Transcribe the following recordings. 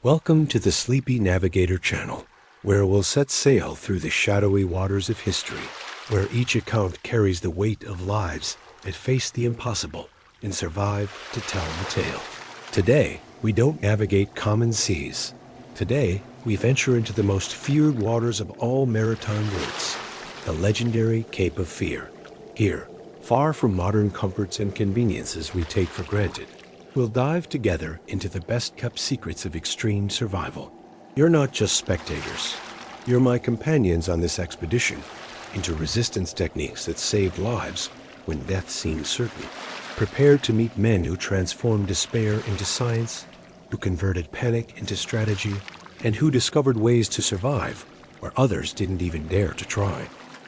Welcome to the Sleepy Navigator channel, where we'll set sail through the shadowy waters of history, where each account carries the weight of lives that faced the impossible and survived to tell the tale. Today, we don't navigate common seas. Today, we venture into the most feared waters of all maritime routes, the legendary Cape of Fear. Here, far from modern comforts and conveniences we take for granted, we'll dive together into the best-kept secrets of extreme survival. You're not just spectators. You're my companions on this expedition into resistance techniques that saved lives when death seemed certain. Prepare to meet men who transformed despair into science, who converted panic into strategy, and who discovered ways to survive where others didn't even dare to try.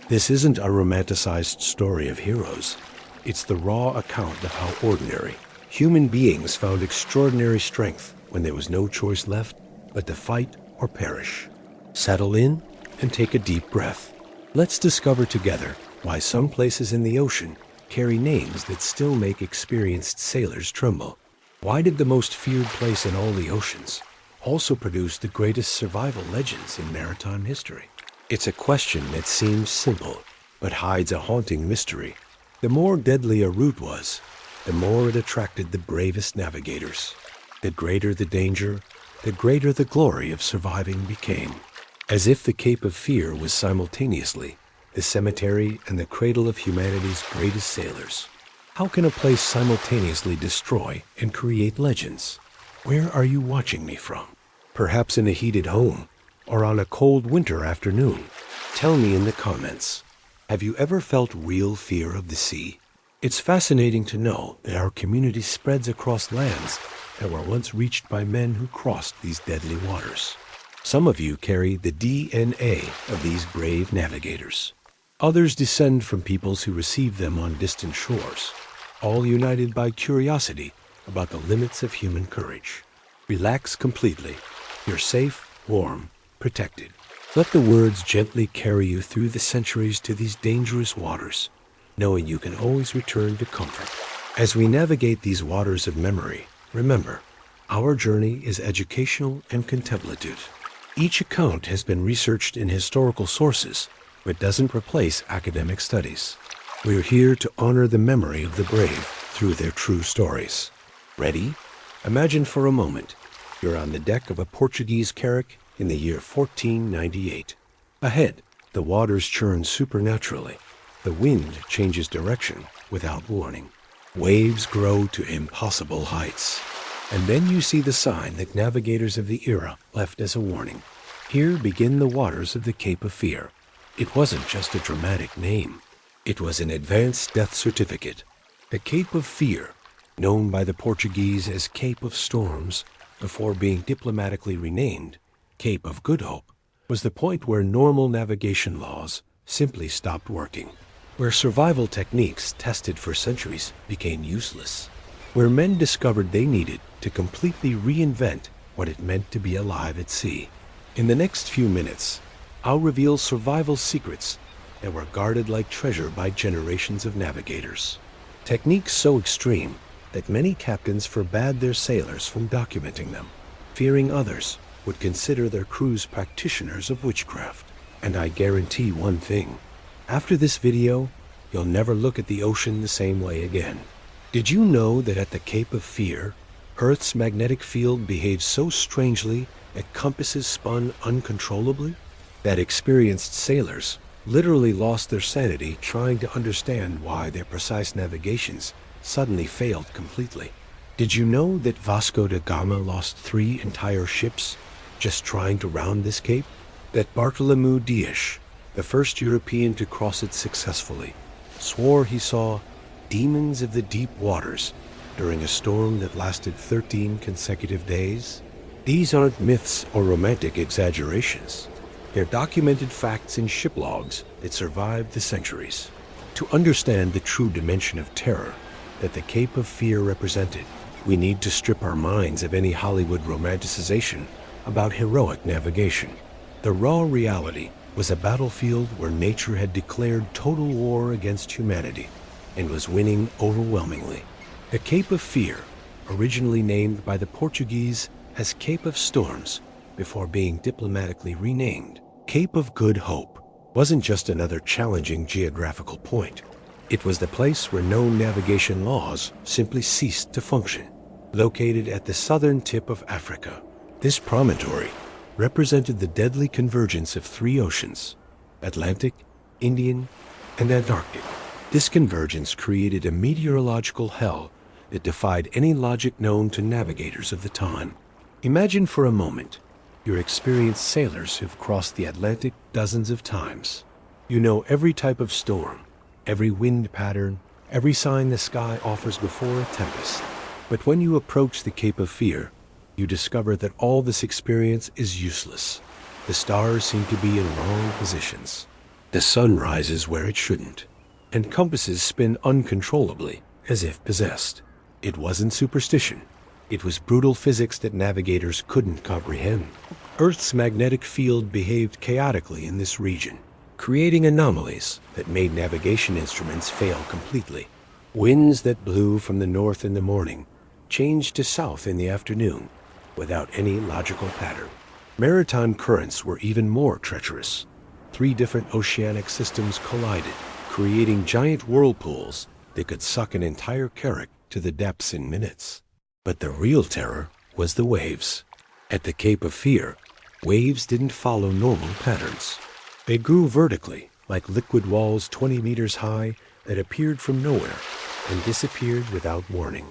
This isn't a romanticized story of heroes. It's the raw account of how ordinary human beings found extraordinary strength when there was no choice left but to fight or perish. Settle in and take a deep breath. Let's discover together why some places in the ocean carry names that still make experienced sailors tremble. Why did the most feared place in all the oceans also produce the greatest survival legends in maritime history? It's a question that seems simple, but hides a haunting mystery. The more deadly a route was, the more it attracted the bravest navigators. The greater the danger, the greater the glory of surviving became. As if the Cape of Fear was simultaneously the cemetery and the cradle of humanity's greatest sailors. How can a place simultaneously destroy and create legends? Where are you watching me from? Perhaps in a heated home, or on a cold winter afternoon? Tell me in the comments. Have you ever felt real fear of the sea? It's fascinating to know that our community spreads across lands that were once reached by men who crossed these deadly waters. Some of you carry the DNA of these brave navigators. Others descend from peoples who received them on distant shores, all united by curiosity about the limits of human courage. Relax completely. You're safe, warm, protected. Let the words gently carry you through the centuries to these dangerous waters, knowing you can always return to comfort. As we navigate these waters of memory, remember, our journey is educational and contemplative. Each account has been researched in historical sources, but doesn't replace academic studies. We're here to honor the memory of the brave through their true stories. Ready? Imagine for a moment you're on the deck of a Portuguese carrack in the year 1498. Ahead, the waters churn supernaturally. The wind changes direction without warning. Waves grow to impossible heights. And then you see the sign that navigators of the era left as a warning. Here begin the waters of the Cape of Fear. It wasn't just a dramatic name. It was an advanced death certificate. The Cape of Fear, known by the Portuguese as Cape of Storms, before being diplomatically renamed Cape of Good Hope, was the point where normal navigation laws simply stopped working, where survival techniques tested for centuries became useless, where men discovered they needed to completely reinvent what it meant to be alive at sea. In the next few minutes, I'll reveal survival secrets that were guarded like treasure by generations of navigators. Techniques so extreme that many captains forbade their sailors from documenting them, fearing others would consider their crews practitioners of witchcraft. And I guarantee one thing. After this video, you'll never look at the ocean the same way again. Did you know that at the Cape of Fear, Earth's magnetic field behaves so strangely that compasses spun uncontrollably? That experienced sailors literally lost their sanity trying to understand why their precise navigations suddenly failed completely. Did you know that Vasco da Gama lost 3 entire ships just trying to round this cape? That Bartolomeu Dias, the first European to cross it successfully, swore he saw demons of the deep waters during a storm that lasted 13 consecutive days? These aren't myths or romantic exaggerations. They're documented facts in ship logs that survived the centuries. To understand the true dimension of terror that the Cape of Fear represented, we need to strip our minds of any Hollywood romanticization about heroic navigation. The raw reality was a battlefield where nature had declared total war against humanity and was winning overwhelmingly. The Cape of Fear, originally named by the Portuguese as Cape of Storms before being diplomatically renamed Cape of Good Hope, wasn't just another challenging geographical point. It was the place where known navigation laws simply ceased to function. Located at the southern tip of Africa, this promontory represented the deadly convergence of three oceans: Atlantic, Indian, and Antarctic. This convergence created a meteorological hell that defied any logic known to navigators of the time. Imagine for a moment you're experienced sailors who've crossed the Atlantic dozens of times. You know every type of storm, every wind pattern, every sign the sky offers before a tempest. But when you approach the Cape of Fear, you discover that all this experience is useless. The stars seem to be in wrong positions. The sun rises where it shouldn't, and compasses spin uncontrollably, as if possessed. It wasn't superstition. It was brutal physics that navigators couldn't comprehend. Earth's magnetic field behaved chaotically in this region, creating anomalies that made navigation instruments fail completely. Winds that blew from the north in the morning changed to south in the afternoon, without any logical pattern. Maritime currents were even more treacherous. 3 different oceanic systems collided, creating giant whirlpools that could suck an entire carrack to the depths in minutes. But the real terror was the waves. At the Cape of Fear, waves didn't follow normal patterns. They grew vertically, like liquid walls 20 meters high that appeared from nowhere and disappeared without warning.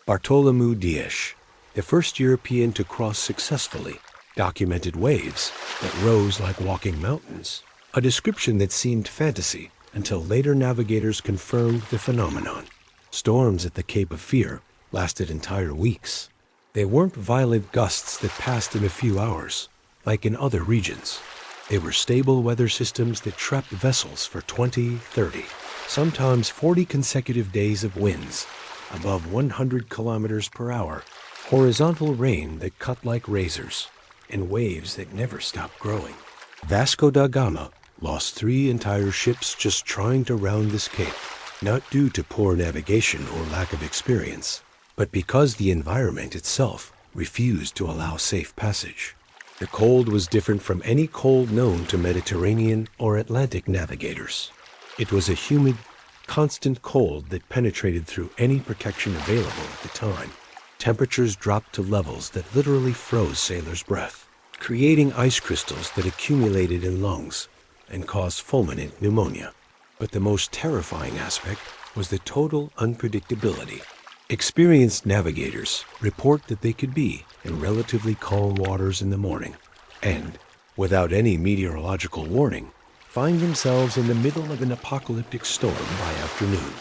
Bartolomeu Dias, the first European to cross successfully, documented waves that rose like walking mountains, a description that seemed fantasy until later navigators confirmed the phenomenon. Storms at the Cape of Fear lasted entire weeks. They weren't violent gusts that passed in a few hours, like in other regions. They were stable weather systems that trapped vessels for 20, 30, sometimes 40 consecutive days of winds above 100 kilometers per hour, horizontal rain that cut like razors, and waves that never stopped growing. Vasco da Gama lost 3 entire ships just trying to round this cape, not due to poor navigation or lack of experience, but because the environment itself refused to allow safe passage. The cold was different from any cold known to Mediterranean or Atlantic navigators. It was a humid, constant cold that penetrated through any protection available at the time. Temperatures dropped to levels that literally froze sailors' breath, creating ice crystals that accumulated in lungs and caused fulminant pneumonia. But the most terrifying aspect was the total unpredictability. Experienced navigators report that they could be in relatively calm waters in the morning and, without any meteorological warning, find themselves in the middle of an apocalyptic storm by afternoon.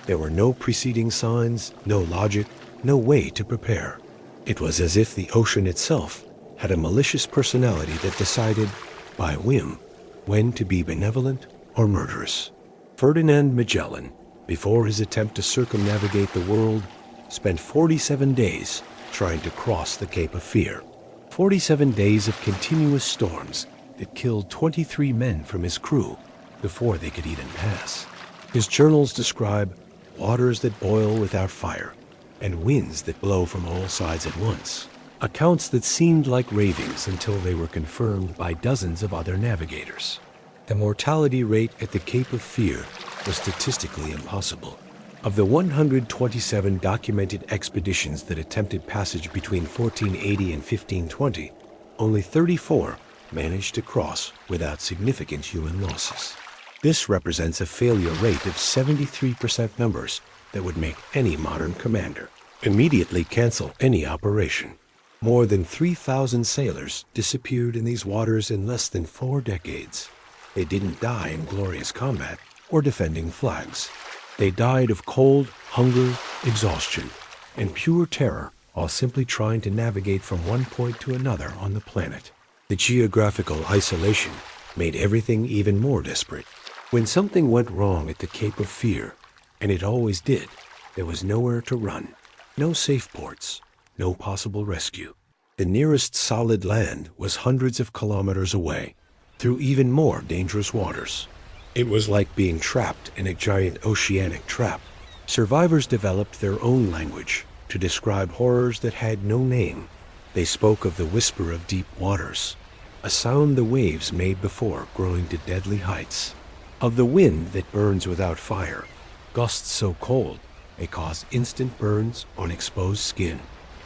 There were no preceding signs, no logic, no way to prepare. It was as if the ocean itself had a malicious personality that decided, by whim, when to be benevolent or murderous. Ferdinand Magellan, before his attempt to circumnavigate the world, spent 47 days trying to cross the Cape of Fear. 47 days of continuous storms that killed 23 men from his crew before they could even pass. His journals describe waters that boil without fire and winds that blow from all sides at once, accounts that seemed like ravings until they were confirmed by dozens of other navigators. The mortality rate at the Cape of Fear was statistically impossible. Of the 127 documented expeditions that attempted passage between 1480 and 1520, only 34 managed to cross without significant human losses. This represents a failure rate of 73% numbers that would make any modern commander immediately cancel any operation. More than 3,000 sailors disappeared in these waters in less than 4 decades. They didn't die in glorious combat or defending flags. They died of cold, hunger, exhaustion, and pure terror while simply trying to navigate from one point to another on the planet. The geographical isolation made everything even more desperate. When something went wrong at the Cape of Fear, and it always did, there was nowhere to run, no safe ports, no possible rescue. The nearest solid land was hundreds of kilometers away, through even more dangerous waters. It was like being trapped in a giant oceanic trap. Survivors developed their own language to describe horrors that had no name. They spoke of the whisper of deep waters, a sound the waves made before growing to deadly heights, of the wind that burns without fire, gusts so cold they cause instant burns on exposed skin,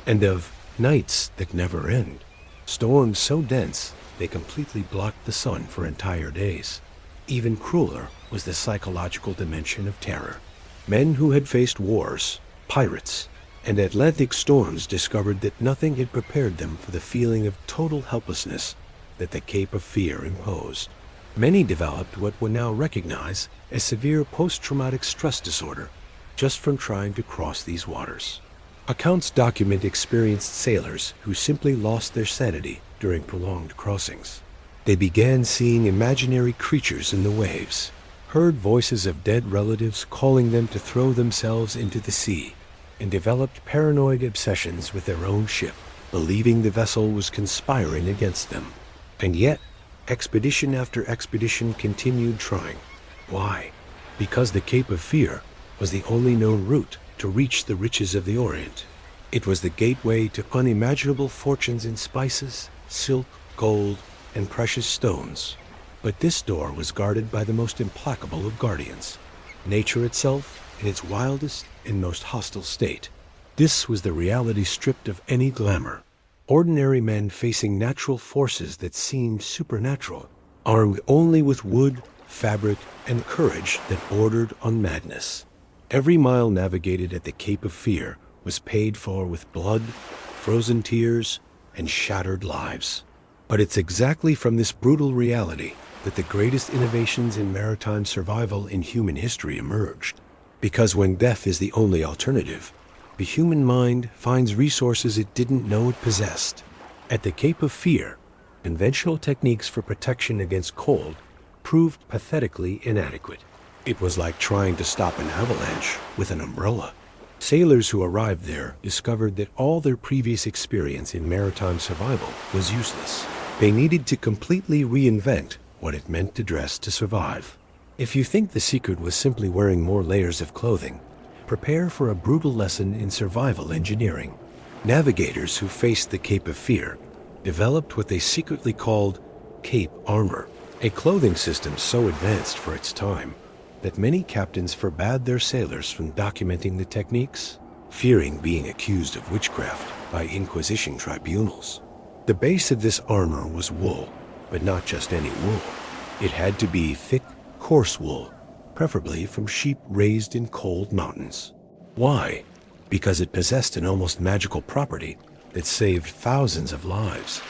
and of nights that never end, storms so dense they completely blocked the sun for entire days. Even crueler was the psychological dimension of terror. Men who had faced wars, pirates, and Atlantic storms discovered that nothing had prepared them for the feeling of total helplessness that the Cape of Fear imposed. Many developed what we now recognize as severe post-traumatic stress disorder just from trying to cross these waters. Accounts document experienced sailors who simply lost their sanity during prolonged crossings. They began seeing imaginary creatures in the waves, heard voices of dead relatives calling them to throw themselves into the sea, and developed paranoid obsessions with their own ship, believing the vessel was conspiring against them. And yet, expedition after expedition continued trying. Why? Because the Cape of Fear was the only known route to reach the riches of the Orient. It was the gateway to unimaginable fortunes in spices, silk, gold, and precious stones. But this door was guarded by the most implacable of guardians, nature itself in its wildest and most hostile state. This was the reality stripped of any glamour. Ordinary men facing natural forces that seemed supernatural, armed only with wood, fabric, and courage that bordered on madness. Every mile navigated at the Cape of Fear was paid for with blood, frozen tears, and shattered lives. But it's exactly from this brutal reality that the greatest innovations in maritime survival in human history emerged. Because when death is the only alternative, the human mind finds resources it didn't know it possessed. At the Cape of Fear, conventional techniques for protection against cold proved pathetically inadequate. It was like trying to stop an avalanche with an umbrella. Sailors who arrived there discovered that all their previous experience in maritime survival was useless. They needed to completely reinvent what it meant to dress to survive. If you think the secret was simply wearing more layers of clothing, prepare for a brutal lesson in survival engineering. Navigators who faced the Cape of Fear developed what they secretly called Cape Armor, a clothing system so advanced for its time that many captains forbade their sailors from documenting the techniques, fearing being accused of witchcraft by Inquisition tribunals. The base of this armor was wool, but not just any wool. It had to be thick, coarse wool, preferably from sheep raised in cold mountains. Why? Because it possessed an almost magical property that saved thousands of lives.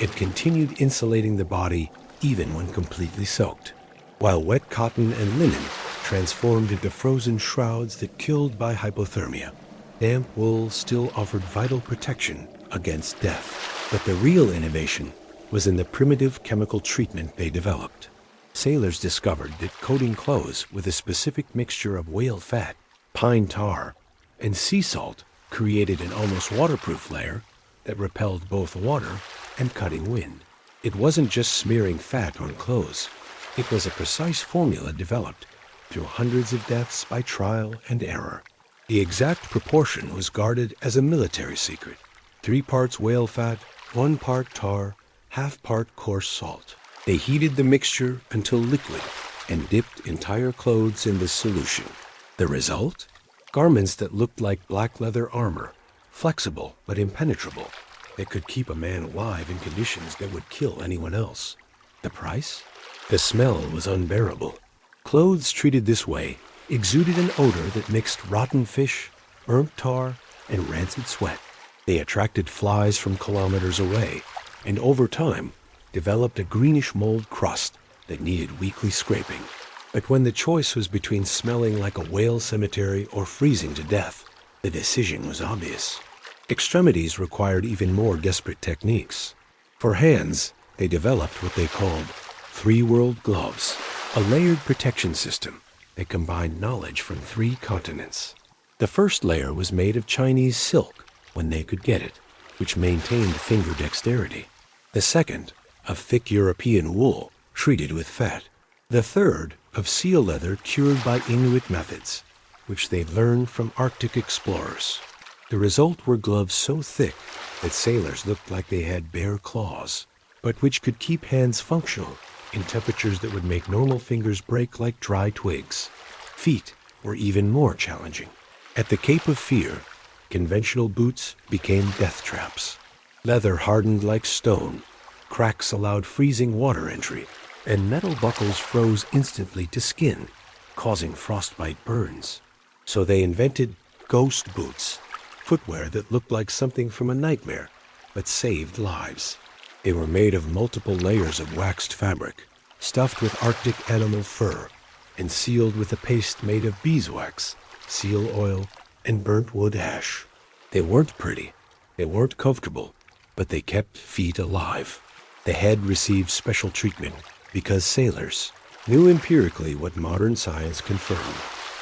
It continued insulating the body even when completely soaked, while wet cotton and linen transformed into frozen shrouds that killed by hypothermia. Damp wool still offered vital protection against death. But the real innovation was in the primitive chemical treatment they developed. Sailors discovered that coating clothes with a specific mixture of whale fat, pine tar, and sea salt created an almost waterproof layer that repelled both water and cutting wind. It wasn't just smearing fat on clothes. It was a precise formula developed through hundreds of deaths by trial and error. The exact proportion was guarded as a military secret. 3 parts whale fat, 1 part tar, half part coarse salt. They heated the mixture until liquid and dipped entire clothes in this solution. The result? Garments that looked like black leather armor, flexible but impenetrable, that could keep a man alive in conditions that would kill anyone else. The price? The smell was unbearable. Clothes treated this way exuded an odor that mixed rotten fish, burnt tar, and rancid sweat. They attracted flies from kilometers away, and over time developed a greenish mold crust that needed weekly scraping. But when the choice was between smelling like a whale cemetery or freezing to death, the decision was obvious. Extremities required even more desperate techniques. For hands, they developed what they called 3-world gloves, a layered protection system that combined knowledge from 3 continents. The first layer was made of Chinese silk, when they could get it, which maintained finger dexterity. The second, of thick European wool, treated with fat. The third, of seal leather cured by Inuit methods, which they'd learned from Arctic explorers. The result were gloves so thick that sailors looked like they had bare claws, but which could keep hands functional in temperatures that would make normal fingers break like dry twigs. Feet were even more challenging. At the Cape of Fear, conventional boots became death traps. Leather hardened like stone, cracks allowed freezing water entry, and metal buckles froze instantly to skin, causing frostbite burns. So they invented ghost boots, footwear that looked like something from a nightmare, but saved lives. They were made of multiple layers of waxed fabric, stuffed with Arctic animal fur, and sealed with a paste made of beeswax, seal oil, and burnt wood ash. They weren't pretty, they weren't comfortable, but they kept feet alive. The head received special treatment because sailors knew empirically what modern science confirmed.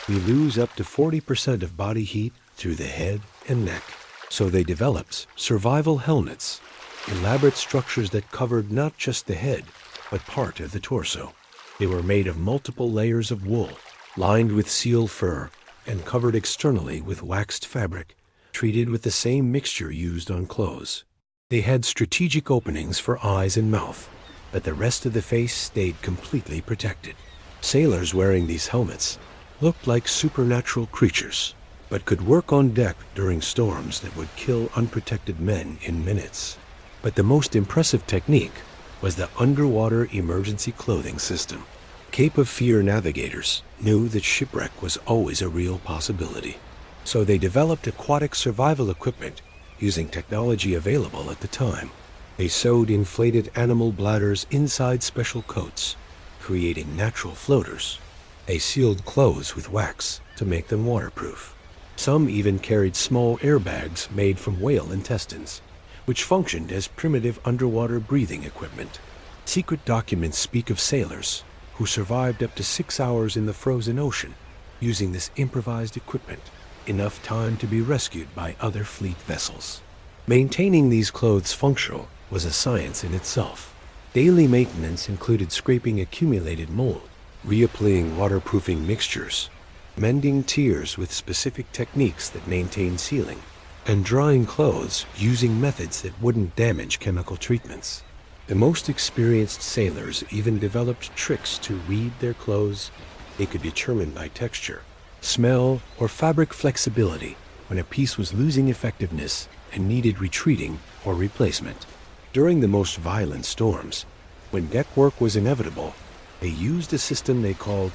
We lose up to 40% of body heat through the head and neck. So they developed survival helmets, elaborate structures that covered not just the head, but part of the torso. They were made of multiple layers of wool, lined with seal fur, and covered externally with waxed fabric, treated with the same mixture used on clothes. They had strategic openings for eyes and mouth, but the rest of the face stayed completely protected. Sailors wearing these helmets looked like supernatural creatures, but could work on deck during storms that would kill unprotected men in minutes. But the most impressive technique was the underwater emergency clothing system. Cape of Fear navigators knew that shipwreck was always a real possibility. So they developed aquatic survival equipment using technology available at the time. They sewed inflated animal bladders inside special coats, creating natural floaters. They sealed clothes with wax to make them waterproof. Some even carried small airbags made from whale intestines, which functioned as primitive underwater breathing equipment. Secret documents speak of sailors who survived up to 6 hours in the frozen ocean using this improvised equipment, enough time to be rescued by other fleet vessels. Maintaining these clothes functional was a science in itself. Daily maintenance included scraping accumulated mold, reapplying waterproofing mixtures, mending tiers with specific techniques that maintained sealing, and drying clothes using methods that wouldn't damage chemical treatments. The most experienced sailors even developed tricks to read their clothes. They could determine by texture, smell, or fabric flexibility when a piece was losing effectiveness and needed retreating or replacement. During the most violent storms, when deck work was inevitable, they used a system they called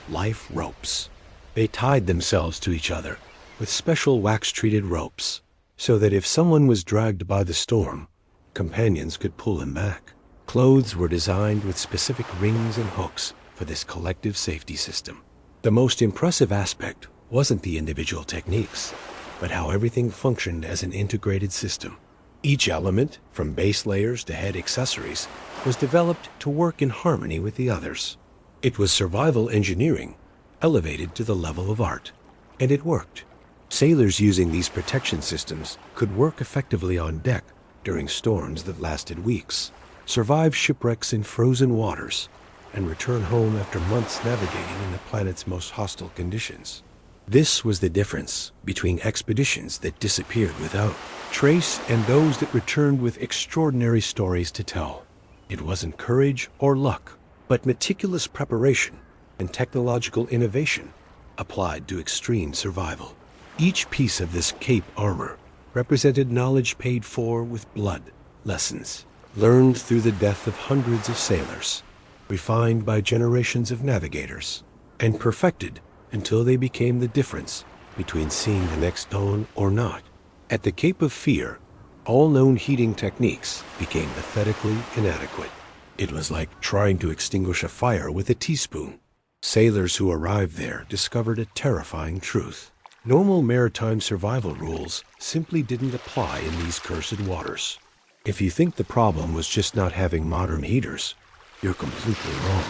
life ropes. They tied themselves to each other with special wax-treated ropes, so that if someone was dragged by the storm, companions could pull him back. Clothes were designed with specific rings and hooks for this collective safety system. The most impressive aspect wasn't the individual techniques, but how everything functioned as an integrated system. Each element, from base layers to head accessories, was developed to work in harmony with the others. It was survival engineering, elevated to the level of art. And it worked. Sailors using these protection systems could work effectively on deck during storms that lasted weeks, survive shipwrecks in frozen waters, and return home after months navigating in the planet's most hostile conditions. This was the difference between expeditions that disappeared without trace and those that returned with extraordinary stories to tell. It wasn't courage or luck, but meticulous preparation and technological innovation applied to extreme survival. Each piece of this cape armor represented knowledge paid for with blood, lessons learned through the death of hundreds of sailors, refined by generations of navigators, and perfected until they became the difference between seeing the next dawn or not. At the Cape of Fear, all known heating techniques became pathetically inadequate. It was like trying to extinguish a fire with a teaspoon. Sailors who arrived there discovered a terrifying truth. Normal maritime survival rules simply didn't apply in these cursed waters. If you think the problem was just not having modern heaters, you're completely wrong.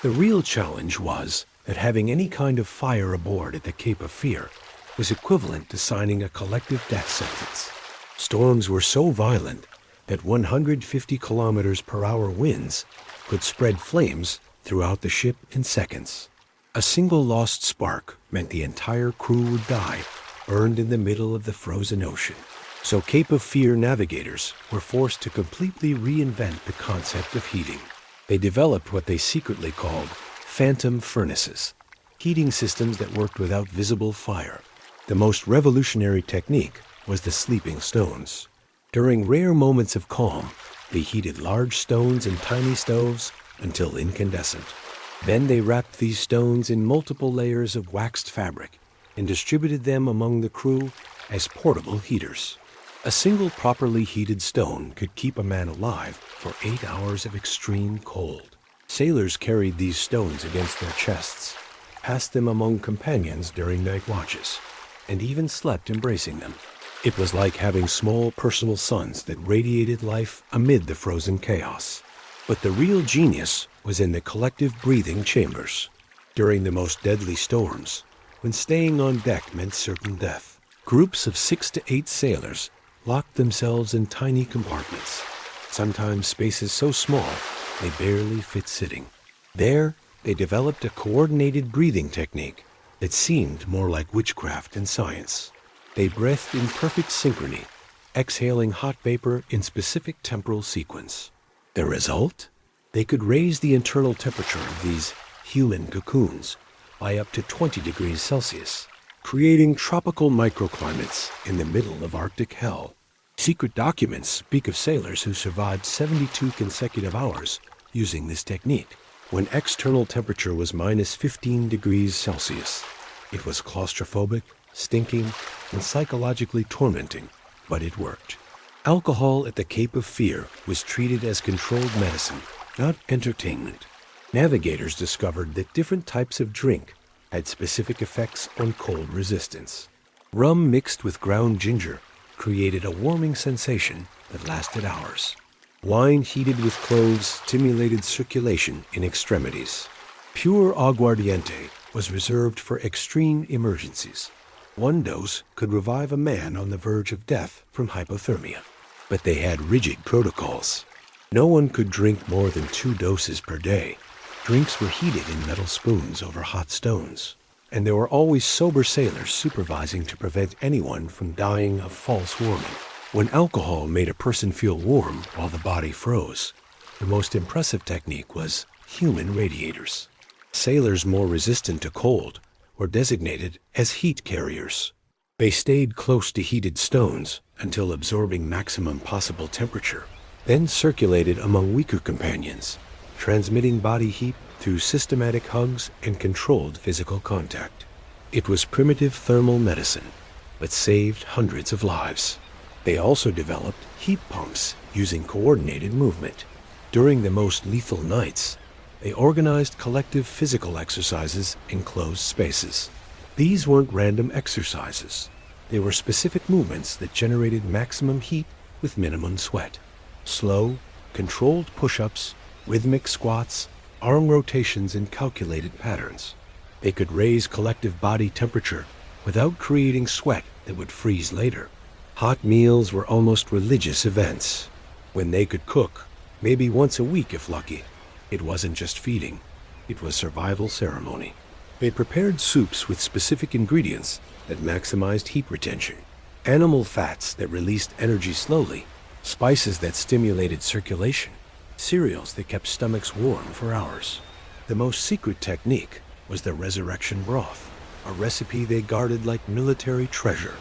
The real challenge was that having any kind of fire aboard at the Cape of Fear was equivalent to signing a collective death sentence. Storms were so violent that 150 kilometers per hour winds could spread flames throughout the ship in seconds. A single lost spark meant the entire crew would die, burned in the middle of the frozen ocean. So Cape of Fear navigators were forced to completely reinvent the concept of heating. They developed what they secretly called phantom furnaces, heating systems that worked without visible fire. The most revolutionary technique was the sleeping stones. During rare moments of calm, they heated large stones in tiny stoves until incandescent. Then they wrapped these stones in multiple layers of waxed fabric and distributed them among the crew as portable heaters. A single properly heated stone could keep a man alive for 8 hours of extreme cold. Sailors carried these stones against their chests, passed them among companions during night watches, and even slept embracing them. It was like having small personal suns that radiated life amid the frozen chaos. But the real genius was in the collective breathing chambers. During the most deadly storms, when staying on deck meant certain death, groups of 6 to 8 sailors locked themselves in tiny compartments, sometimes spaces so small they barely fit sitting. There, they developed a coordinated breathing technique that seemed more like witchcraft than science. They breathed in perfect synchrony, exhaling hot vapor in specific temporal sequence. The result? They could raise the internal temperature of these human cocoons by up to 20 degrees Celsius, creating tropical microclimates in the middle of Arctic hell. Secret documents speak of sailors who survived 72 consecutive hours using this technique, when external temperature was minus 15 degrees Celsius. It was claustrophobic, stinking, and psychologically tormenting, but it worked. Alcohol at the Cape of Fear was treated as controlled medicine, not entertainment. Navigators discovered that different types of drink had specific effects on cold resistance. Rum mixed with ground ginger created a warming sensation that lasted hours. Wine heated with cloves stimulated circulation in extremities. Pure aguardiente was reserved for extreme emergencies. One dose could revive a man on the verge of death from hypothermia. But they had rigid protocols. No one could drink more than 2 doses per day. Drinks were heated in metal spoons over hot stones. And there were always sober sailors supervising to prevent anyone from dying of false warming. When alcohol made a person feel warm while the body froze, the most impressive technique was human radiators. Sailors more resistant to cold were designated as heat carriers. They stayed close to heated stones until absorbing maximum possible temperature, then circulated among weaker companions, transmitting body heat through systematic hugs and controlled physical contact. It was primitive thermal medicine, but saved hundreds of lives. They also developed heat pumps using coordinated movement. During the most lethal nights, they organized collective physical exercises in closed spaces. These weren't random exercises. They were specific movements that generated maximum heat with minimum sweat. Slow, controlled push-ups, rhythmic squats, arm rotations in calculated patterns. They could raise collective body temperature without creating sweat that would freeze later. Hot meals were almost religious events. When they could cook, maybe once a week if lucky, it wasn't just feeding, it was survival ceremony. They prepared soups with specific ingredients that maximized heat retention, animal fats that released energy slowly, spices that stimulated circulation, cereals that kept stomachs warm for hours. The most secret technique was the resurrection broth, a recipe they guarded like military treasure.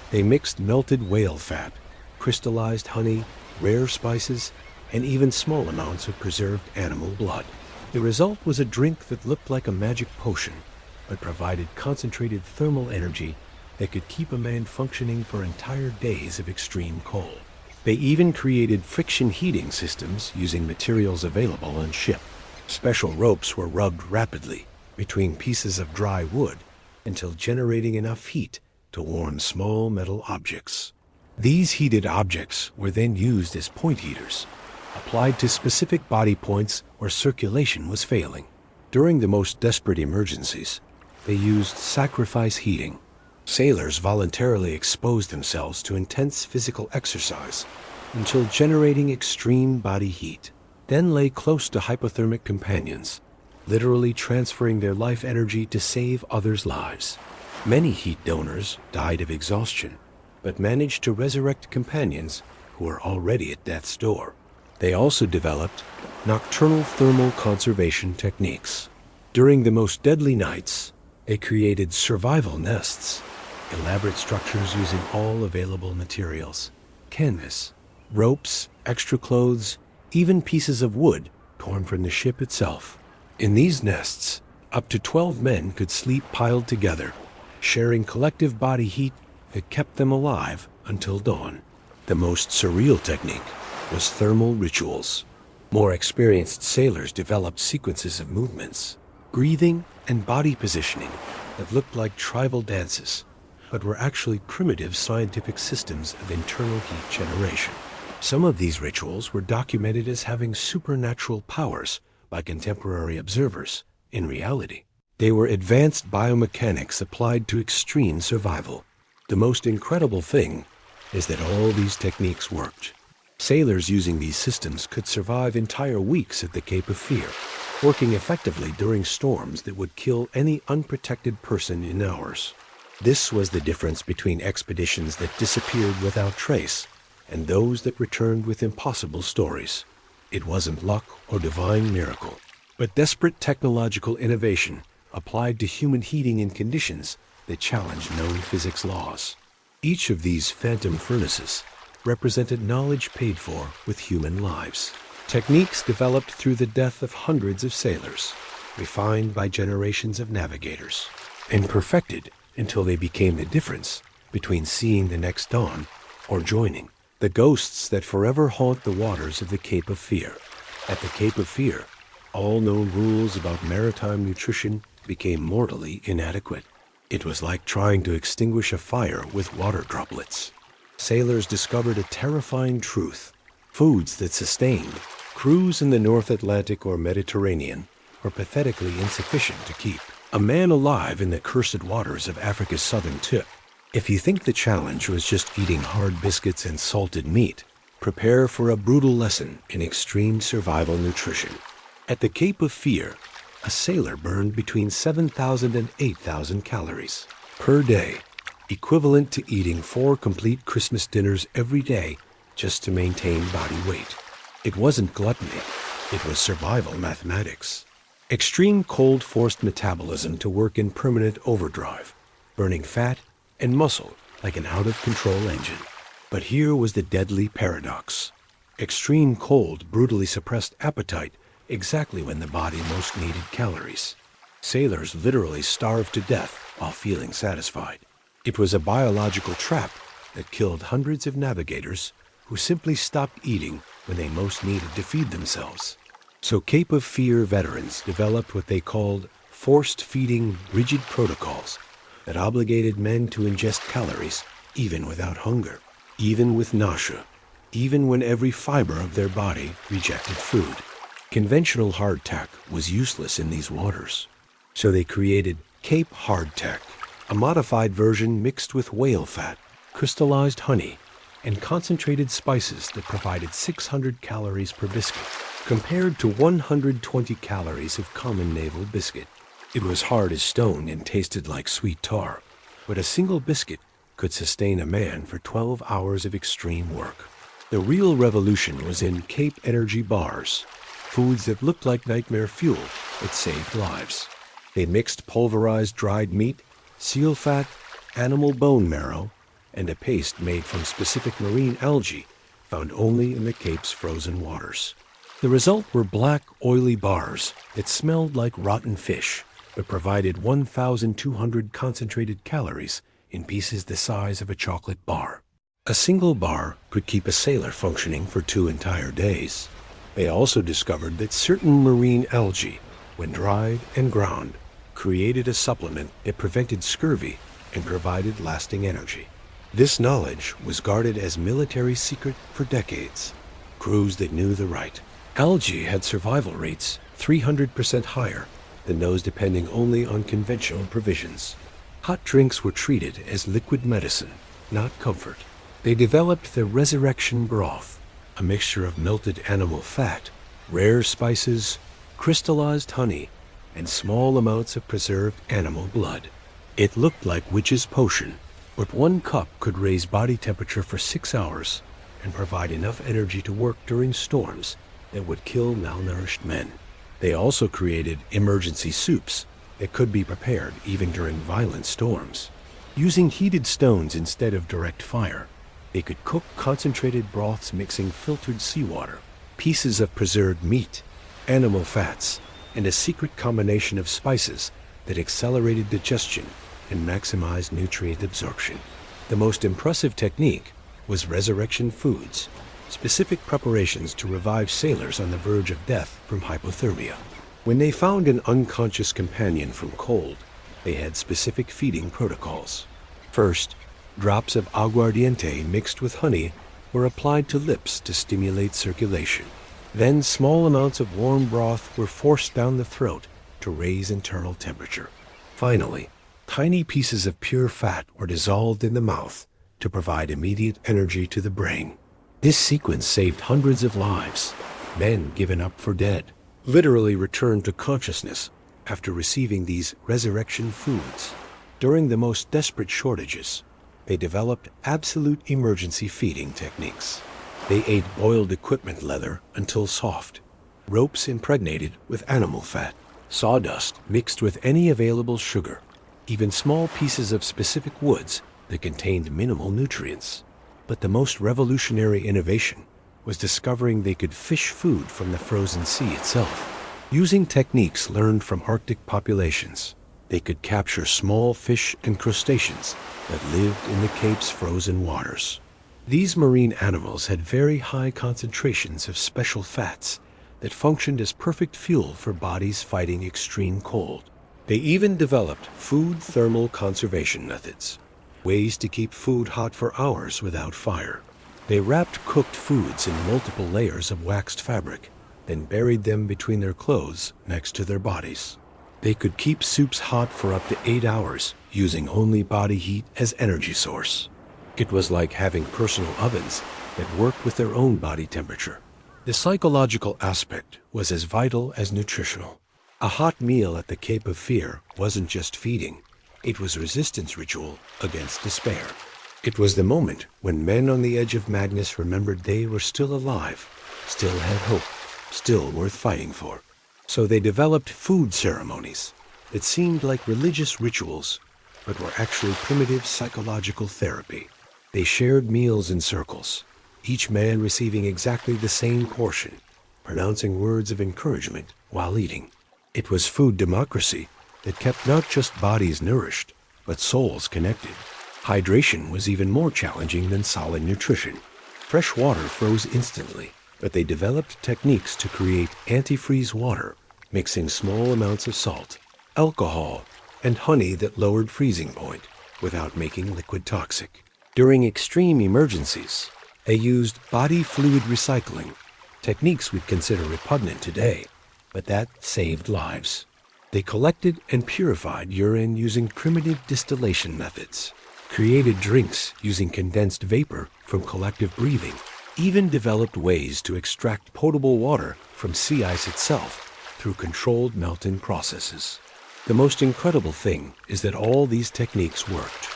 They mixed melted whale fat, crystallized honey, rare spices, and even small amounts of preserved animal blood. The result was a drink that looked like a magic potion, but provided concentrated thermal energy that could keep a man functioning for entire days of extreme cold. They even created friction heating systems using materials available on ship. Special ropes were rubbed rapidly between pieces of dry wood until generating enough heat to warm small metal objects. These heated objects were then used as point heaters, applied to specific body points where circulation was failing. During the most desperate emergencies, they used sacrifice heating. Sailors voluntarily exposed themselves to intense physical exercise until generating extreme body heat, then lay close to hypothermic companions, literally transferring their life energy to save others' lives. Many heat donors died of exhaustion, but managed to resurrect companions who were already at death's door. They also developed nocturnal thermal conservation techniques. During the most deadly nights, they created survival nests, elaborate structures using all available materials: canvas, ropes, extra clothes, even pieces of wood torn from the ship itself. In these nests, up to 12 men could sleep piled together, sharing collective body heat that kept them alive until dawn. The most surreal technique was thermal rituals. More experienced sailors developed sequences of movements, breathing, and body positioning that looked like tribal dances, but were actually primitive scientific systems of internal heat generation. Some of these rituals were documented as having supernatural powers by contemporary observers. In reality, they were advanced biomechanics applied to extreme survival. The most incredible thing is that all these techniques worked. Sailors using these systems could survive entire weeks at the Cape of Fear, working effectively during storms that would kill any unprotected person in hours. This was the difference between expeditions that disappeared without trace and those that returned with impossible stories. It wasn't luck or divine miracle, but desperate technological innovation applied to human heating in conditions that challenged known physics laws. Each of these phantom furnaces represented knowledge paid for with human lives. Techniques developed through the death of hundreds of sailors, refined by generations of navigators, and perfected until they became the difference between seeing the next dawn or joining the ghosts that forever haunt the waters of the Cape of Fear. At the Cape of Fear, all known rules about maritime nutrition became mortally inadequate. It was like trying to extinguish a fire with water droplets. Sailors discovered a terrifying truth. Foods that sustained crews in the North Atlantic or Mediterranean were pathetically insufficient to keep a man alive in the cursed waters of Africa's southern tip. If you think the challenge was just eating hard biscuits and salted meat, prepare for a brutal lesson in extreme survival nutrition. At the Cape of Fear, a sailor burned between 7,000 and 8,000 calories per day, equivalent to eating 4 complete Christmas dinners every day just to maintain body weight. It wasn't gluttony, it was survival mathematics. Extreme cold forced metabolism to work in permanent overdrive, burning fat and muscle like an out-of-control engine. But here was the deadly paradox. Extreme cold brutally suppressed appetite exactly when the body most needed calories. Sailors literally starved to death while feeling satisfied. It was a biological trap that killed hundreds of navigators who simply stopped eating when they most needed to feed themselves. So Cape of Fear veterans developed what they called forced feeding rigid protocols that obligated men to ingest calories even without hunger, even with nausea, even when every fiber of their body rejected food. Conventional hardtack was useless in these waters, so they created Cape Hardtack, a modified version mixed with whale fat, crystallized honey, and concentrated spices that provided 600 calories per biscuit, compared to 120 calories of common naval biscuit. It was hard as stone and tasted like sweet tar, but a single biscuit could sustain a man for 12 hours of extreme work. The real revolution was in Cape Energy bars, foods that looked like nightmare fuel that saved lives. They mixed pulverized dried meat, seal fat, animal bone marrow, and a paste made from specific marine algae found only in the Cape's frozen waters. The result were black, oily bars that smelled like rotten fish, but provided 1,200 concentrated calories in pieces the size of a chocolate bar. A single bar could keep a sailor functioning for 2 entire days. They also discovered that certain marine algae, when dried and ground, created a supplement that prevented scurvy and provided lasting energy. This knowledge was guarded as military secret for decades. Crews that knew the right. Algae had survival rates 300% higher than those depending only on conventional provisions. Hot drinks were treated as liquid medicine, not comfort. They developed the resurrection broth, a mixture of melted animal fat, rare spices, crystallized honey, and small amounts of preserved animal blood. It looked like witch's potion, but one cup could raise body temperature for 6 hours and provide enough energy to work during storms that would kill malnourished men. They also created emergency soups that could be prepared even during violent storms. Using heated stones instead of direct fire, they could cook concentrated broths mixing filtered seawater, pieces of preserved meat, animal fats, and a secret combination of spices that accelerated digestion and maximized nutrient absorption. The most impressive technique was resurrection foods, specific preparations to revive sailors on the verge of death from hypothermia. When they found an unconscious companion from cold, they had specific feeding protocols. First, drops of aguardiente mixed with honey were applied to lips to stimulate circulation. Then small amounts of warm broth were forced down the throat to raise internal temperature. Finally, tiny pieces of pure fat were dissolved in the mouth to provide immediate energy to the brain. This sequence saved hundreds of lives. Men given up for dead literally returned to consciousness after receiving these resurrection foods. During the most desperate shortages, they developed absolute emergency feeding techniques. They ate boiled equipment leather until soft, ropes impregnated with animal fat, sawdust mixed with any available sugar, even small pieces of specific woods that contained minimal nutrients. But the most revolutionary innovation was discovering they could fish food from the frozen sea itself. Using techniques learned from Arctic populations, they could capture small fish and crustaceans that lived in the Cape's frozen waters. These marine animals had very high concentrations of special fats that functioned as perfect fuel for bodies fighting extreme cold. They even developed food thermal conservation methods, ways to keep food hot for hours without fire. They wrapped cooked foods in multiple layers of waxed fabric, then buried them between their clothes next to their bodies. They could keep soups hot for up to 8 hours, using only body heat as energy source. It was like having personal ovens that worked with their own body temperature. The psychological aspect was as vital as nutritional. A hot meal at the Cape of Fear wasn't just feeding, it was resistance ritual against despair. It was the moment when men on the edge of madness remembered they were still alive, still had hope, still worth fighting for. So they developed food ceremonies that seemed like religious rituals, but were actually primitive psychological therapy. They shared meals in circles, each man receiving exactly the same portion, pronouncing words of encouragement while eating. It was food democracy that kept not just bodies nourished, but souls connected. Hydration was even more challenging than solid nutrition. Fresh water froze instantly, but they developed techniques to create antifreeze water, mixing small amounts of salt, alcohol, and honey that lowered freezing point without making liquid toxic. During extreme emergencies, they used body fluid recycling, techniques we'd consider repugnant today, but that saved lives. They collected and purified urine using primitive distillation methods, created drinks using condensed vapor from collective breathing, even developed ways to extract potable water from sea ice itself through controlled melting processes. The most incredible thing is that all these techniques worked.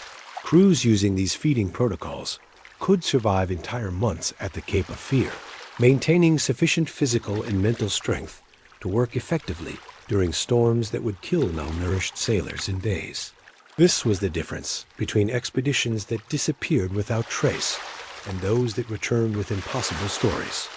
Crews using these feeding protocols could survive entire months at the Cape of Fear, maintaining sufficient physical and mental strength to work effectively during storms that would kill malnourished sailors in days. This was the difference between expeditions that disappeared without trace and those that returned with impossible stories.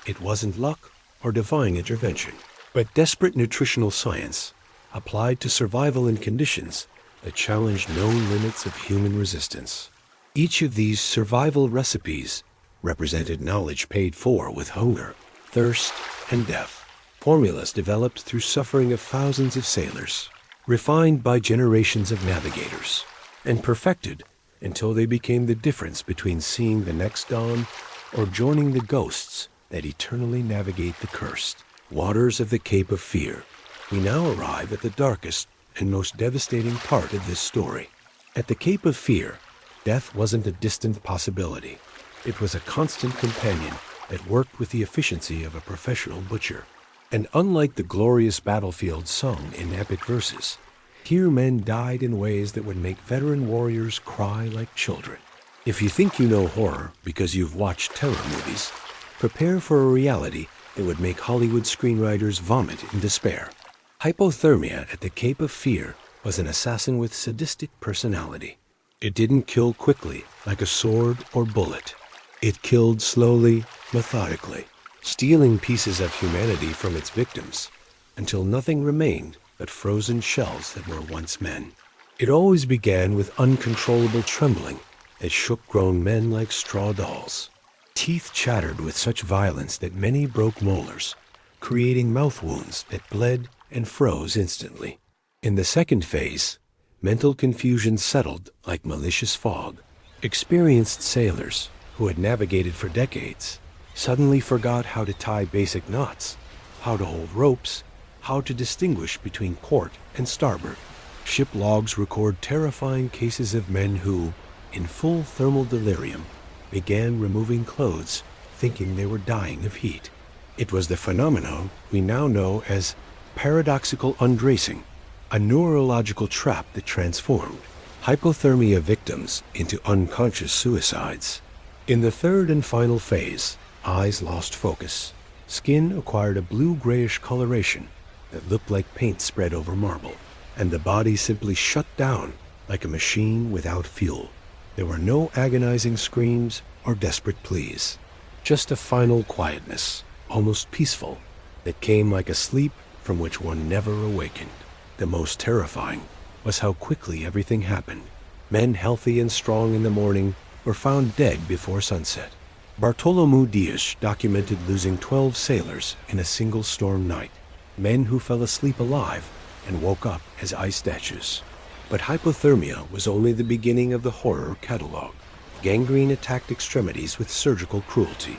It wasn't luck or divine intervention, but desperate nutritional science applied to survival in conditions that challenged known limits of human resistance. Each of these survival recipes represented knowledge paid for with hunger, thirst, and death. Formulas developed through suffering of thousands of sailors, refined by generations of navigators, and perfected until they became the difference between seeing the next dawn or joining the ghosts that eternally navigate the cursed waters of the Cape of Fear. We now arrive at the darkest and most devastating part of this story. At the Cape of Fear, death wasn't a distant possibility. It was a constant companion that worked with the efficiency of a professional butcher. And unlike the glorious battlefield sung in epic verses, Here men died in ways that would make veteran warriors cry like children. If you think you know horror because you've watched terror movies, prepare for a reality that would make Hollywood screenwriters vomit in despair. Hypothermia at the Cape of Fear was an assassin with sadistic personality. It didn't kill quickly like a sword or bullet. It killed slowly, methodically, stealing pieces of humanity from its victims until nothing remained but frozen shells that were once men. It always began with uncontrollable trembling that shook grown men like straw dolls. Teeth chattered with such violence that many broke molars, creating mouth wounds that bled and froze instantly. In the second phase, mental confusion settled like malicious fog. Experienced sailors, who had navigated for decades, suddenly forgot how to tie basic knots, how to hold ropes, how to distinguish between port and starboard. Ship logs record terrifying cases of men who, in full thermal delirium, began removing clothes, thinking they were dying of heat. It was the phenomenon we now know as paradoxical undressing, a neurological trap that transformed hypothermia victims into unconscious suicides. In the third and final phase, eyes lost focus. Skin acquired a blue-grayish coloration that looked like paint spread over marble, and the body simply shut down like a machine without fuel. There were no agonizing screams or desperate pleas, just a final quietness, almost peaceful, that came like a sleep from which one never awakened. The most terrifying was how quickly everything happened. Men healthy and strong in the morning were found dead before sunset. Bartolomeu Dias documented losing 12 sailors in a single storm night, men who fell asleep alive and woke up as ice statues. But hypothermia was only the beginning of the horror catalog. Gangrene attacked extremities with surgical cruelty.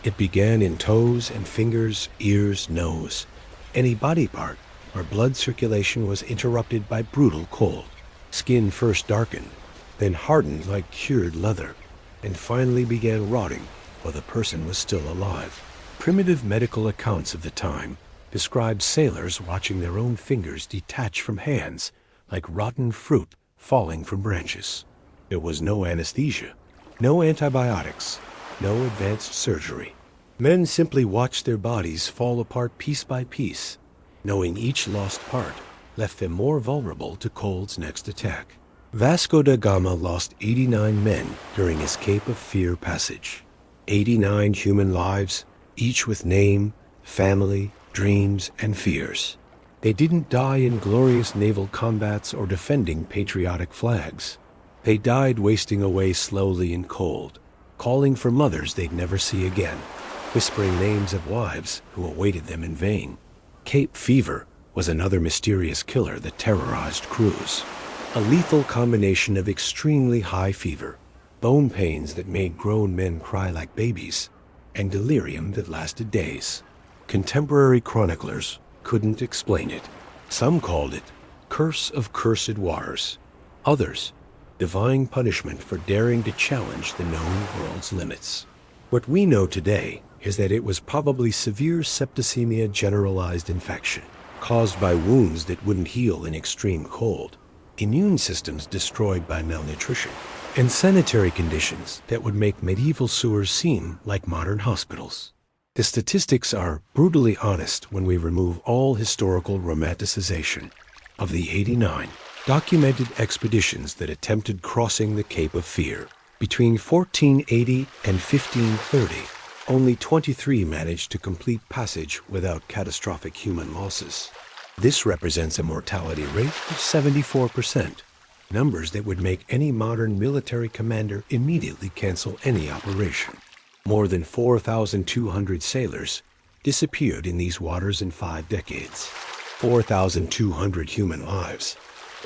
It began in toes and fingers, ears, nose, any body part where blood circulation was interrupted by brutal cold. Skin first darkened, then hardened like cured leather, and finally began rotting while the person was still alive. Primitive medical accounts of the time described sailors watching their own fingers detach from hands like rotten fruit falling from branches. There was no anesthesia, no antibiotics, no advanced surgery. Men simply watched their bodies fall apart piece by piece, knowing each lost part left them more vulnerable to cold's next attack. Vasco da Gama lost 89 men during his Cape of Fear passage. 89 human lives, each with name, family, dreams, and fears. They didn't die in glorious naval combats or defending patriotic flags. They died wasting away slowly in cold, calling for mothers they'd never see again, whispering names of wives who awaited them in vain. Cape fever was another mysterious killer that terrorized crews. A lethal combination of extremely high fever, bone pains that made grown men cry like babies, and delirium that lasted days. Contemporary chroniclers couldn't explain it. Some called it curse of cursed waters. Others, divine punishment for daring to challenge the known world's limits. What we know today is that it was probably severe septicemia generalized infection, caused by wounds that wouldn't heal in extreme cold, immune systems destroyed by malnutrition, and sanitary conditions that would make medieval sewers seem like modern hospitals. The statistics are brutally honest when we remove all historical romanticization. Of the 89 documented expeditions that attempted crossing the Cape of Fear, between 1480 and 1530, only 23 managed to complete passage without catastrophic human losses. This represents a mortality rate of 74%, numbers that would make any modern military commander immediately cancel any operation. More than 4,200 sailors disappeared in these waters in 5 decades. 4,200 human lives,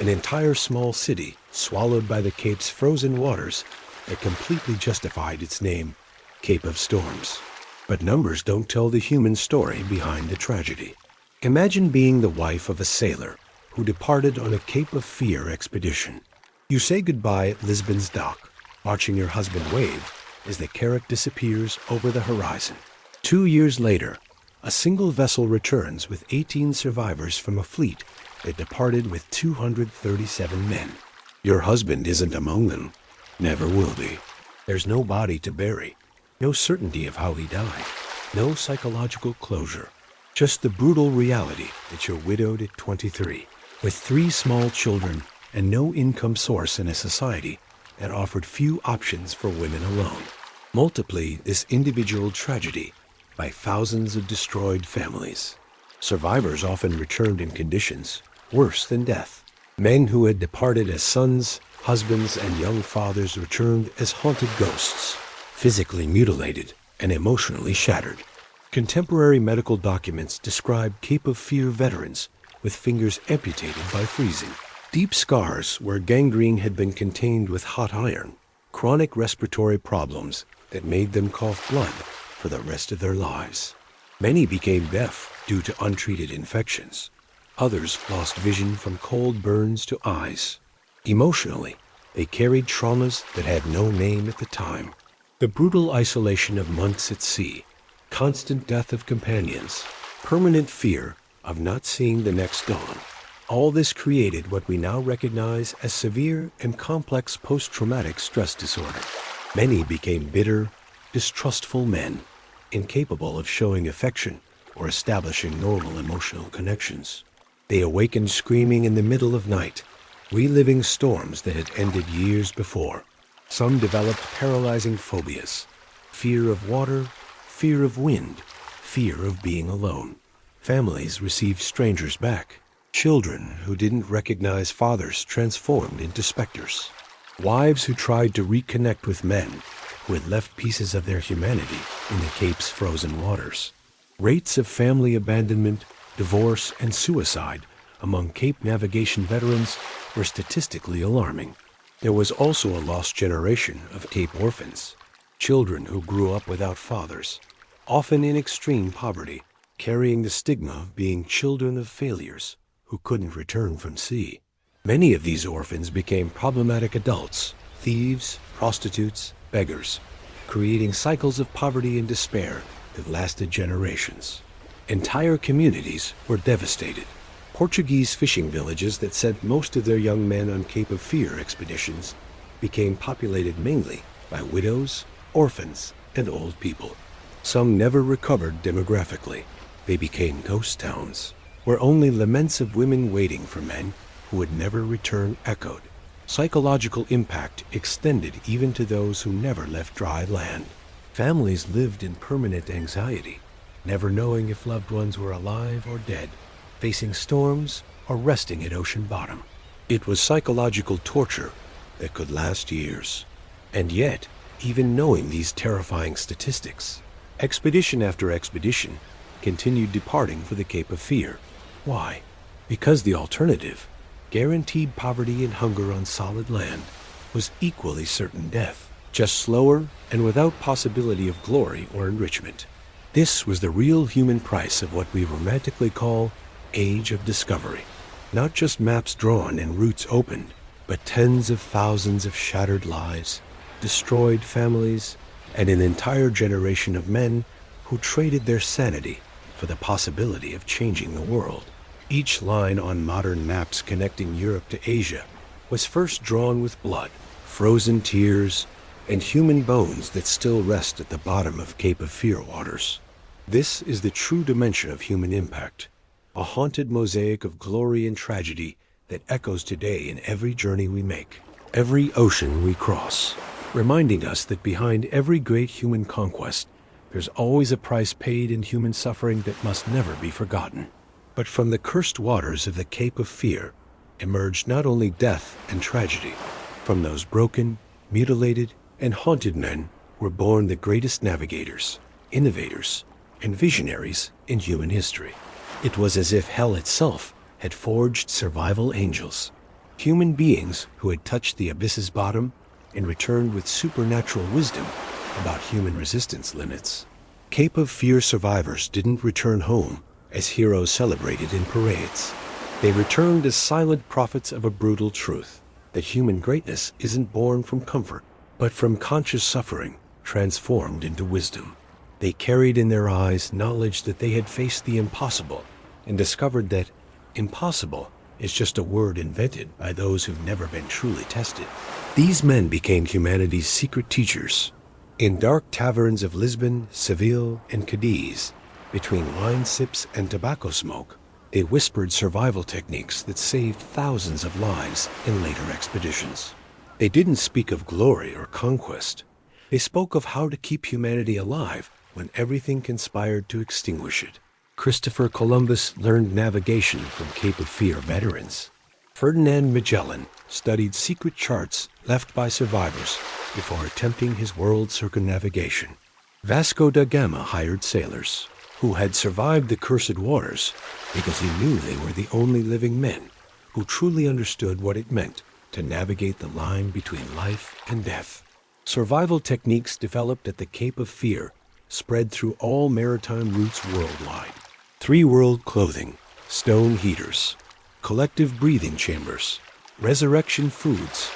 an entire small city swallowed by the Cape's frozen waters that completely justified its name, Cape of Storms. But numbers don't tell the human story behind the tragedy. Imagine being the wife of a sailor who departed on a Cape of Fear expedition. You say goodbye at Lisbon's dock, watching your husband wave as the carrack disappears over the horizon. 2 years later, A single vessel returns with 18 survivors from a fleet that departed with 237 men. Your husband isn't among them. Never will be. There's no body to bury, no certainty of how he died, no psychological closure. Just the brutal reality that you're widowed at 23, with 3 small children and no income source in a society that offered few options for women alone. Multiply this individual tragedy by thousands of destroyed families. Survivors often returned in conditions worse than death. Men who had departed as sons, husbands, and young fathers returned as haunted ghosts, physically mutilated and emotionally shattered. Contemporary medical documents describe Cape of Fear veterans with fingers amputated by freezing, deep scars where gangrene had been contained with hot iron, chronic respiratory problems that made them cough blood for the rest of their lives. Many became deaf due to untreated infections. Others lost vision from cold burns to eyes. Emotionally, they carried traumas that had no name at the time. The brutal isolation of months at sea, constant death of companions, permanent fear of not seeing the next dawn. All this created what we now recognize as severe and complex post-traumatic stress disorder. Many became bitter, distrustful men, incapable of showing affection or establishing normal emotional connections. They awakened screaming in the middle of night, reliving storms that had ended years before. Some developed paralyzing phobias, fear of water, fear of wind, fear of being alone. Families received strangers back. Children who didn't recognize fathers transformed into specters. Wives who tried to reconnect with men who had left pieces of their humanity in the Cape's frozen waters. Rates of family abandonment, divorce, and suicide among Cape navigation veterans were statistically alarming. There was also a lost generation of Cape orphans, children who grew up without fathers, often in extreme poverty, carrying the stigma of being children of failures who couldn't return from sea. Many of these orphans became problematic adults, thieves, prostitutes, beggars, creating cycles of poverty and despair that lasted generations. Entire communities were devastated. Portuguese fishing villages that sent most of their young men on Cape of Fear expeditions became populated mainly by widows, orphans, and old people. Some never recovered demographically. They became ghost towns, where only laments of women waiting for men who would never return echoed. Psychological impact extended even to those who never left dry land. Families lived in permanent anxiety, never knowing if loved ones were alive or dead, facing storms or resting at ocean bottom. It was psychological torture that could last years. And yet, even knowing these terrifying statistics, expedition after expedition continued departing for the Cape of Fear. Why? Because the alternative, guaranteed poverty and hunger on solid land, was equally certain death, just slower and without possibility of glory or enrichment. This was the real human price of what we romantically call Age of Discovery. Not just maps drawn and routes opened, but tens of thousands of shattered lives, destroyed families, and an entire generation of men who traded their sanity for the possibility of changing the world. Each line on modern maps connecting Europe to Asia was first drawn with blood, frozen tears, and human bones that still rest at the bottom of Cape of Fear waters. This is the true dimension of human impact, a haunted mosaic of glory and tragedy that echoes today in every journey we make, every ocean we cross, reminding us that behind every great human conquest, there's always a price paid in human suffering that must never be forgotten. But from the cursed waters of the Cape of Fear emerged not only death and tragedy. From those broken, mutilated, and haunted men were born the greatest navigators, innovators, and visionaries in human history. It was as if hell itself had forged survival angels, human beings who had touched the abyss's bottom and returned with supernatural wisdom about human resistance limits. Cape of Fear survivors didn't return home as heroes celebrated in parades. They returned as silent prophets of a brutal truth, that human greatness isn't born from comfort, but from conscious suffering transformed into wisdom. They carried in their eyes knowledge that they had faced the impossible and discovered that impossible is just a word invented by those who've never been truly tested. These men became humanity's secret teachers. In dark taverns of Lisbon, Seville, and Cadiz, between wine sips and tobacco smoke, they whispered survival techniques that saved thousands of lives in later expeditions. They didn't speak of glory or conquest. They spoke of how to keep humanity alive when everything conspired to extinguish it. Christopher Columbus learned navigation from Cape of Fear veterans. Ferdinand Magellan studied secret charts left by survivors before attempting his world circumnavigation. Vasco da Gama hired sailors who had survived the cursed waters because he knew they were the only living men who truly understood what it meant to navigate the line between life and death. Survival techniques developed at the Cape of Fear spread through all maritime routes worldwide. Three-world clothing, stone heaters, collective breathing chambers, resurrection foods,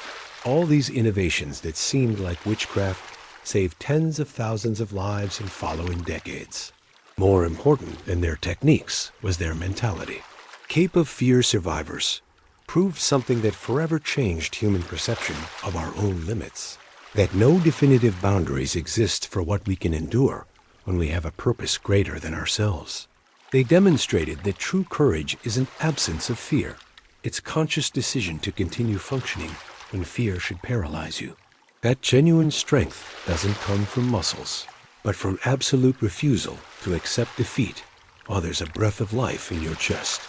all these innovations that seemed like witchcraft saved tens of thousands of lives in following decades. More important than their techniques was their mentality. Cape of Fear survivors proved something that forever changed human perception of our own limits, that no definitive boundaries exist for what we can endure when we have a purpose greater than ourselves. They demonstrated that true courage isn't absence of fear. It's conscious decision to continue functioning when fear should paralyze you. That genuine strength doesn't come from muscles, but from absolute refusal to accept defeat while there's a breath of life in your chest.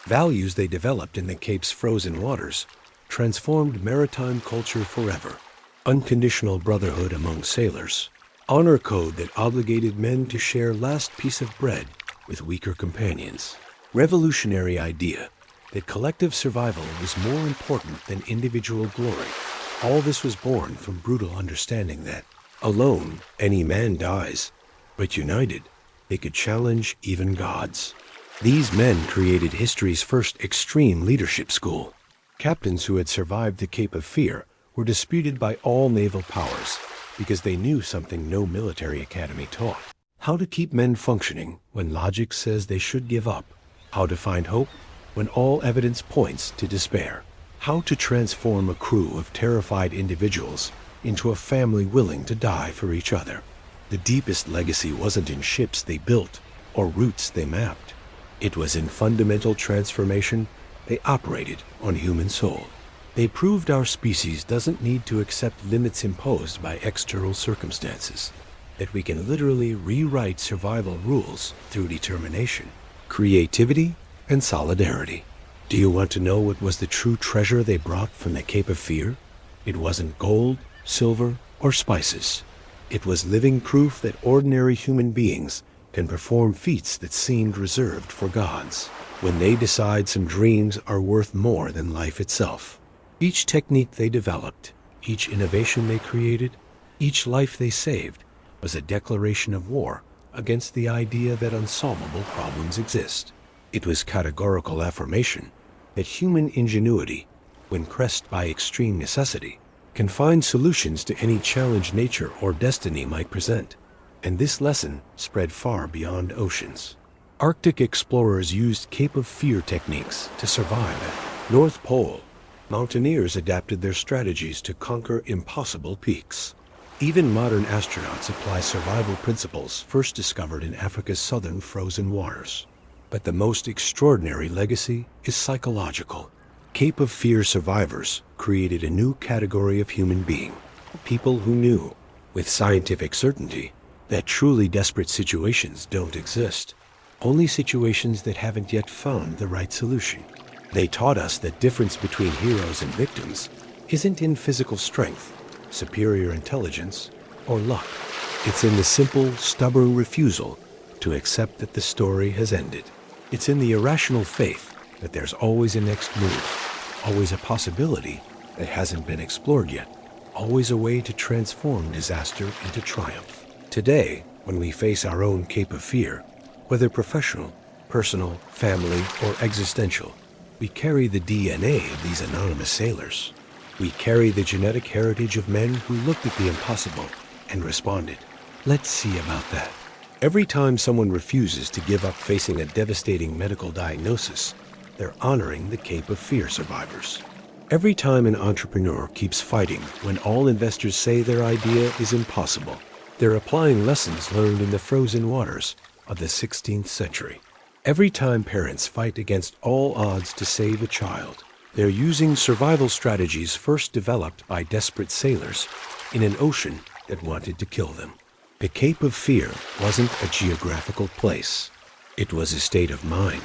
Values they developed in the Cape's frozen waters transformed maritime culture forever. Unconditional brotherhood among sailors, honor code that obligated men to share last piece of bread with weaker companions. Revolutionary idea that collective survival was more important than individual glory. All this was born from brutal understanding that, alone, any man dies, but united, they could challenge even gods. These men created history's first extreme leadership school. Captains who had survived the Cape of Fear were disputed by all naval powers because they knew something no military academy taught. How to keep men functioning when logic says they should give up. How to find hope when all evidence points to despair. How to transform a crew of terrified individuals into a family willing to die for each other. The deepest legacy wasn't in ships they built or routes they mapped. It was in fundamental transformation they operated on human soul. They proved our species doesn't need to accept limits imposed by external circumstances, that we can literally rewrite survival rules through determination, creativity, and solidarity. Do you want to know what was the true treasure they brought from the Cape of Fear? It wasn't gold, silver, or spices. It was living proof that ordinary human beings can perform feats that seemed reserved for gods when they decide some dreams are worth more than life itself. Each technique they developed, each innovation they created, each life they saved was a declaration of war against the idea that unsolvable problems exist. It was categorical affirmation that human ingenuity, when pressed by extreme necessity, can find solutions to any challenge nature or destiny might present. And this lesson spread far beyond oceans. Arctic explorers used Cape of Fear techniques to survive at North Pole. Mountaineers adapted their strategies to conquer impossible peaks. Even modern astronauts apply survival principles first discovered in Africa's southern frozen waters. But the most extraordinary legacy is psychological. Cape of Fear survivors created a new category of human being, people who knew, with scientific certainty, that truly desperate situations don't exist, only situations that haven't yet found the right solution. They taught us that difference between heroes and victims isn't in physical strength, superior intelligence, or luck. It's in the simple, stubborn refusal to accept that the story has ended. It's in the irrational faith that there's always a next move, always a possibility that hasn't been explored yet, always a way to transform disaster into triumph. Today, when we face our own Cape of Fear, whether professional, personal, family, or existential, we carry the DNA of these anonymous sailors. We carry the genetic heritage of men who looked at the impossible and responded. Let's see about that. Every time someone refuses to give up facing a devastating medical diagnosis, they're honoring the Cape of Fear survivors. Every time an entrepreneur keeps fighting when all investors say their idea is impossible, they're applying lessons learned in the frozen waters of the 16th century. Every time parents fight against all odds to save a child, they're using survival strategies first developed by desperate sailors in an ocean that wanted to kill them. The Cape of Fear wasn't a geographical place. It was a state of mind.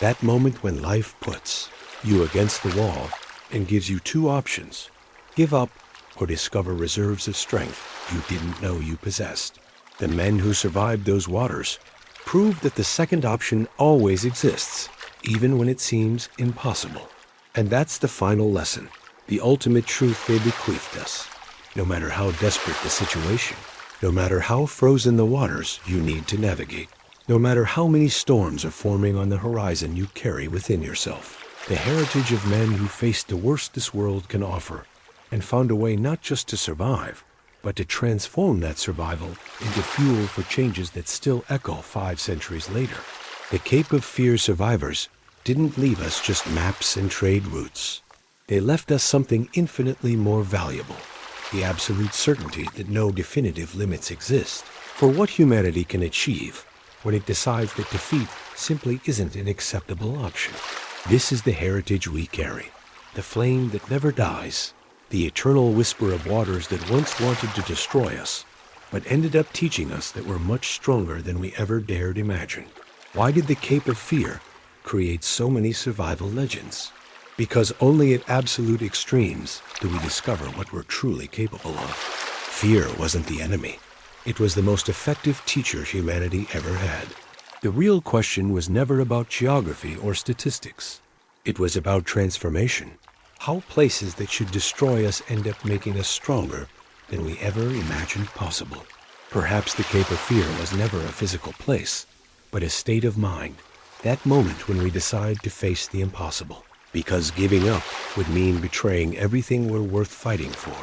That moment when life puts you against the wall and gives you two options: give up or discover reserves of strength you didn't know you possessed. The men who survived those waters proved that the second option always exists, even when it seems impossible. And that's the final lesson, the ultimate truth they bequeathed us. No matter how desperate the situation, no matter how frozen the waters you need to navigate, no matter how many storms are forming on the horizon you carry within yourself, the heritage of men who faced the worst this world can offer and found a way not just to survive, but to transform that survival into fuel for changes that still echo 5 centuries later. The Cape of Fear survivors didn't leave us just maps and trade routes. They left us something infinitely more valuable: the absolute certainty that no definitive limits exist for what humanity can achieve when it decides that defeat simply isn't an acceptable option. This is the heritage we carry, the flame that never dies, the eternal whisper of waters that once wanted to destroy us, but ended up teaching us that we're much stronger than we ever dared imagine. Why did the Cape of Fear create so many survival legends? Because only at absolute extremes do we discover what we're truly capable of. Fear wasn't the enemy. It was the most effective teacher humanity ever had. The real question was never about geography or statistics. It was about transformation. How places that should destroy us end up making us stronger than we ever imagined possible. Perhaps the Cape of Fear was never a physical place, but a state of mind. That moment when we decide to face the impossible. Because giving up would mean betraying everything we're worth fighting for.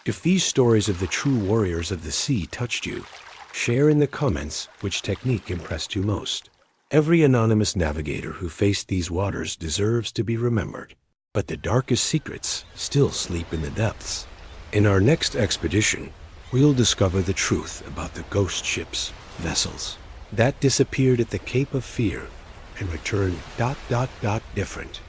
If these stories of the true warriors of the sea touched you, share in the comments which technique impressed you most. Every anonymous navigator who faced these waters deserves to be remembered. But the darkest secrets still sleep in the depths. In our next expedition, we'll discover the truth about the ghost ships, vessels, that disappeared at the Cape of Fear and returned different.